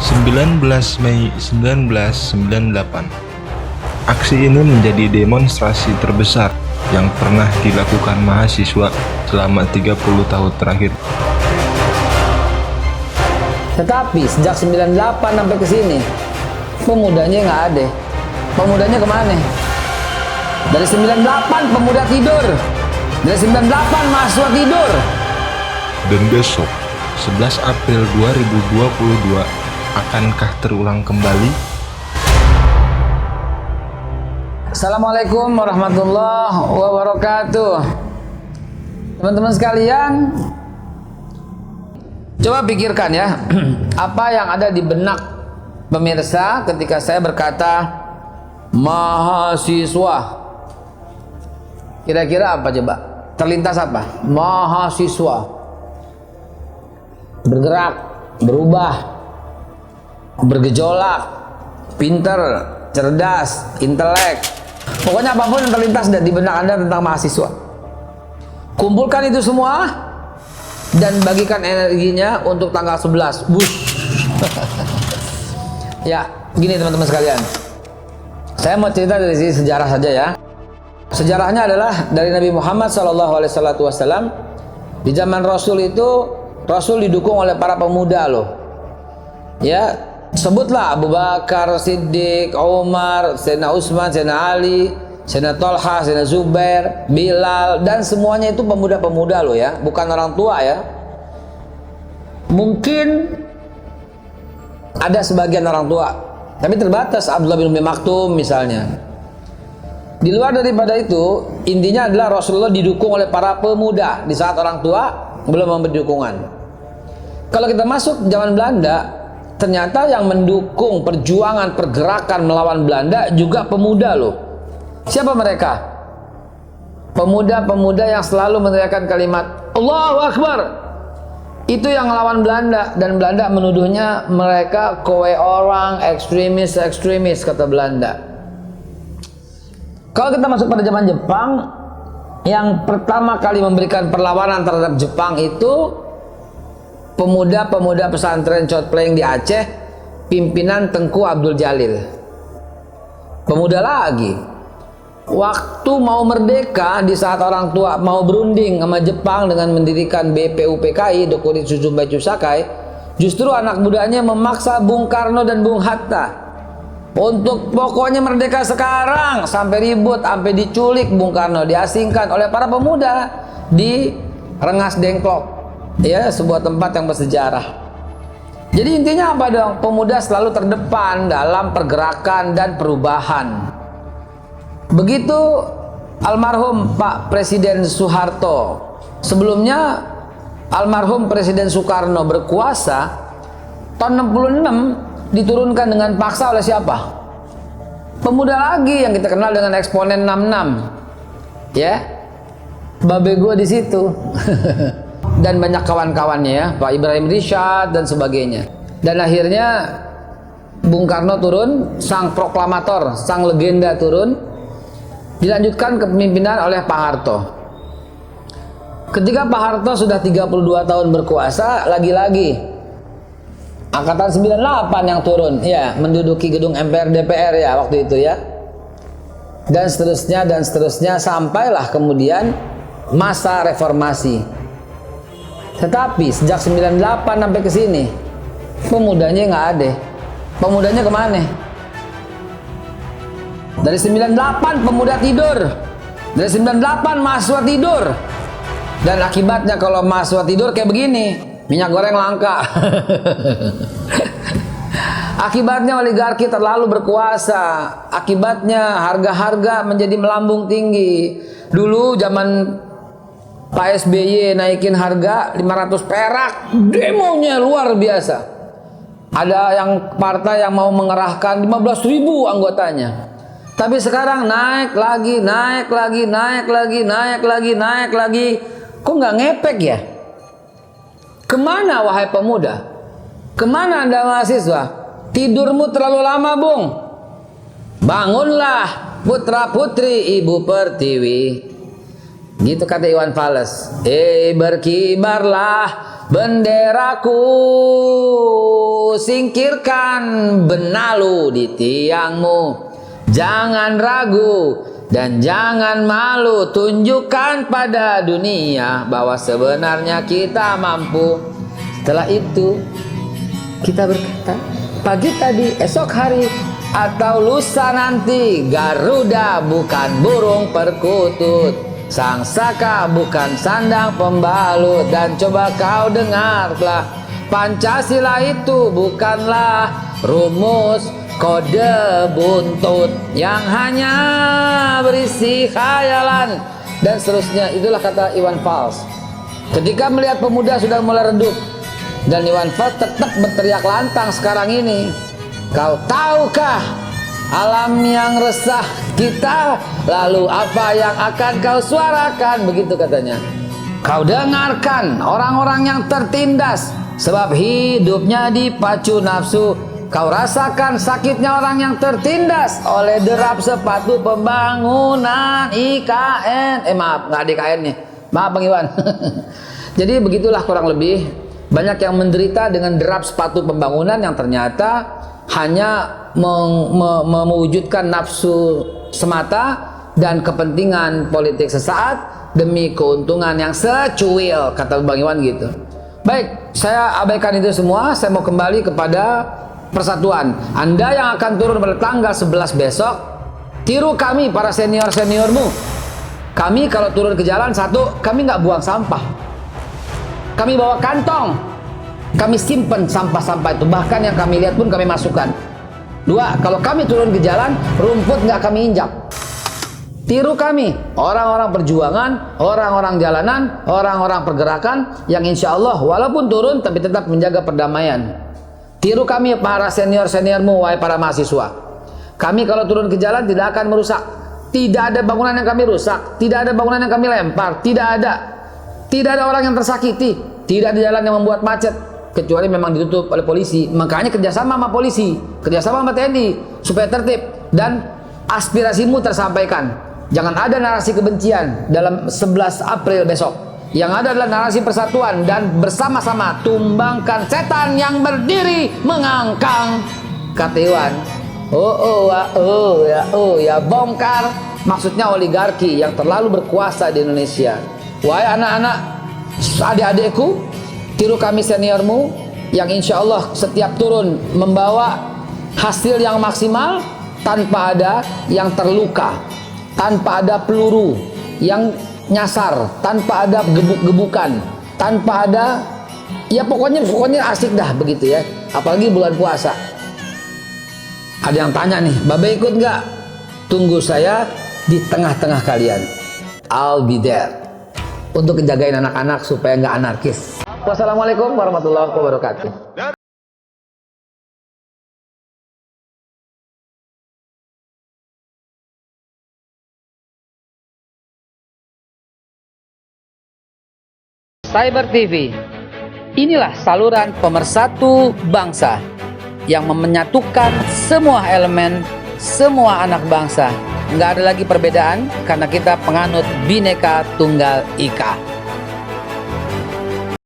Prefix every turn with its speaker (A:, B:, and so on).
A: 19 Mei 1998. Aksi ini menjadi demonstrasi terbesar yang pernah dilakukan mahasiswa selama 30 tahun terakhir.
B: Tetapi sejak 98 sampai ke sini, pemudanya nggak ada. Pemudanya kemana? Dari 98 pemuda tidur. Dari 98 mahasiswa tidur.
A: Dan besok, 11 April 2022, akankah terulang kembali?
B: Assalamualaikum warahmatullahi wabarakatuh. Teman-teman sekalian, coba pikirkan ya, apa yang ada di benak pemirsa ketika saya berkata mahasiswa. Kira-kira apa coba? Terlintas apa? Mahasiswa. Bergerak, berubah, bergejolak, pinter, cerdas, intelek. Pokoknya apapun yang terlintas di benak Anda tentang mahasiswa. Kumpulkan itu semua dan bagikan energinya untuk tanggal 11. Wush. Ya, gini teman-teman sekalian. Saya mau cerita dari sisi sejarah saja ya. Sejarahnya adalah dari Nabi Muhammad SAW. Di zaman Rasul itu, Rasul didukung oleh para pemuda loh. Ya, sebutlah Abu Bakar, Siddiq, Umar, Sayyidina Utsman, Sayyidina Ali, Sayyidina Tolha, Sayyidina Zubair, Bilal, dan semuanya itu pemuda-pemuda loh ya, bukan orang tua ya. Mungkin ada sebagian orang tua, tapi terbatas. Abdullah bin Umi Maktum misalnya. Di luar daripada itu, intinya adalah Rasulullah didukung oleh para pemuda di saat orang tua belum memberi dukungan. Kalau kita masuk zaman Belanda, ternyata yang mendukung perjuangan pergerakan melawan Belanda juga pemuda loh. Siapa mereka? Pemuda-pemuda yang selalu meneriakkan kalimat Allahu Akbar. Itu yang melawan Belanda, dan Belanda menuduhnya mereka kowe orang ekstremis kata Belanda. Kalau kita masuk pada zaman Jepang, yang pertama kali memberikan perlawanan terhadap Jepang itu pemuda-pemuda pesantren Chot Pleng di Aceh, pimpinan Tengku Abdul Jalil. Pemuda lagi. Waktu mau merdeka, di saat orang tua mau berunding sama Jepang dengan mendirikan BPUPKI, Dokuritsu Jumbaiju Sakai, justru anak mudanya memaksa Bung Karno dan Bung Hatta untuk pokoknya merdeka sekarang, sampai ribut, sampai diculik Bung Karno, diasingkan oleh para pemuda di Rengas Dengklok, ya, sebuah tempat yang bersejarah. Jadi intinya apa dong? Pemuda selalu terdepan dalam pergerakan dan perubahan. Begitu almarhum Pak Presiden Soeharto, sebelumnya almarhum Presiden Soekarno berkuasa, tahun 66 diturunkan dengan paksa oleh siapa? Pemuda lagi yang kita kenal dengan eksponen 66. Ya. Babe gua di situ. Dan banyak kawan-kawannya ya, Pak Ibrahim Rishad dan sebagainya. Dan akhirnya Bung Karno turun, sang proklamator, sang legenda turun, dilanjutkan kepemimpinan oleh Pak Harto. Ketika Pak Harto sudah 32 tahun berkuasa, lagi-lagi Angkatan 98 yang turun, ya, menduduki gedung MPR DPR ya waktu itu ya. Dan seterusnya sampailah kemudian masa reformasi. Tetapi sejak 98 sampai ke sini, pemudanya nggak ada. Pemudanya kemana? Dari 98 pemuda tidur. Dari 98 mahasiswa tidur. Dan akibatnya kalau mahasiswa tidur kayak begini, minyak goreng langka. Akibatnya oligarki terlalu berkuasa. Akibatnya harga-harga menjadi melambung tinggi. Dulu zaman Pak SBY naikin harga 500 perak, demonya luar biasa. Ada yang partai yang mau mengerahkan 15.000 anggotanya. Tapi sekarang naik lagi. Kok nggak ngepek ya? Kemana wahai pemuda? Kemana Anda mahasiswa? Tidurmu terlalu lama, Bung. Bangunlah putra putri Ibu Pertiwi. Gitu kata Iwan Fals. Berkibarlah benderaku singkirkan benalu di tiangmu. Jangan ragu dan jangan malu, tunjukkan pada dunia bahwa sebenarnya kita mampu. Setelah itu kita berkata, pagi tadi, esok hari, atau lusa nanti, Garuda bukan burung perkutut, sang saka bukan sandang pembalut. Dan coba kau dengarlah, Pancasila itu bukanlah rumus kode buntut yang hanya berisi khayalan dan seterusnya. Itulah kata Iwan Fals. Ketika melihat pemuda sudah mulai redup dan Iwan Fals tetap berteriak lantang sekarang ini, kau tahukah alam yang resah kita, lalu apa yang akan kau suarakan? Begitu katanya. Kau dengarkan orang-orang yang tertindas sebab hidupnya dipacu nafsu. Kau rasakan sakitnya orang yang tertindas oleh derap sepatu pembangunan IKN. Maaf, nggak ada IKN nih. Maaf Bang Iwan. Jadi begitulah kurang lebih. Banyak yang menderita dengan derap sepatu pembangunan yang ternyata hanya mewujudkan nafsu semata dan kepentingan politik sesaat demi keuntungan yang secuil, kata Bang Iwan gitu. Baik, saya abaikan itu semua. Saya mau kembali kepada persatuan. Anda yang akan turun pada tanggal 11 besok, tiru kami para senior-seniormu. Kami kalau turun ke jalan, satu, kami nggak buang sampah. Kami bawa kantong. Kami simpen sampah-sampah itu. Bahkan yang kami lihat pun kami masukkan. Dua, kalau kami turun ke jalan, rumput nggak kami injak. Tiru kami, orang-orang perjuangan, orang-orang jalanan, orang-orang pergerakan yang insya Allah walaupun turun tapi tetap menjaga perdamaian. Tiru kami para senior-seniormu, wahai para mahasiswa. Kami kalau turun ke jalan tidak akan merusak. Tidak ada bangunan yang kami rusak, tidak ada bangunan yang kami lempar, tidak ada. Tidak ada orang yang tersakiti, tidak ada jalan yang membuat macet, kecuali memang ditutup oleh polisi. Makanya kerjasama sama polisi, kerjasama sama TNI supaya tertib dan aspirasimu tersampaikan. Jangan ada narasi kebencian dalam 11 April besok. Yang ada adalah narasi persatuan dan bersama-sama tumbangkan setan yang berdiri mengangkang. Kata Iwan, ya bongkar. Maksudnya oligarki yang terlalu berkuasa di Indonesia. Wahai anak-anak, adik-adikku, tiru kami seniormu yang insya Allah setiap turun membawa hasil yang maksimal tanpa ada yang terluka, tanpa ada peluru yang nyasar, tanpa ada gebuk-gebukan, tanpa ada, ya pokoknya asik dah begitu ya. Apalagi bulan puasa. Ada yang tanya nih, Babe ikut nggak? Tunggu saya di tengah-tengah kalian. I'll be there untuk menjagain anak-anak supaya nggak anarkis. Wassalamualaikum warahmatullahi wabarakatuh. Cyber TV, inilah saluran pemersatu bangsa yang menyatukan semua elemen, semua anak bangsa. Nggak ada lagi perbedaan karena kita penganut Bhinneka Tunggal Ika.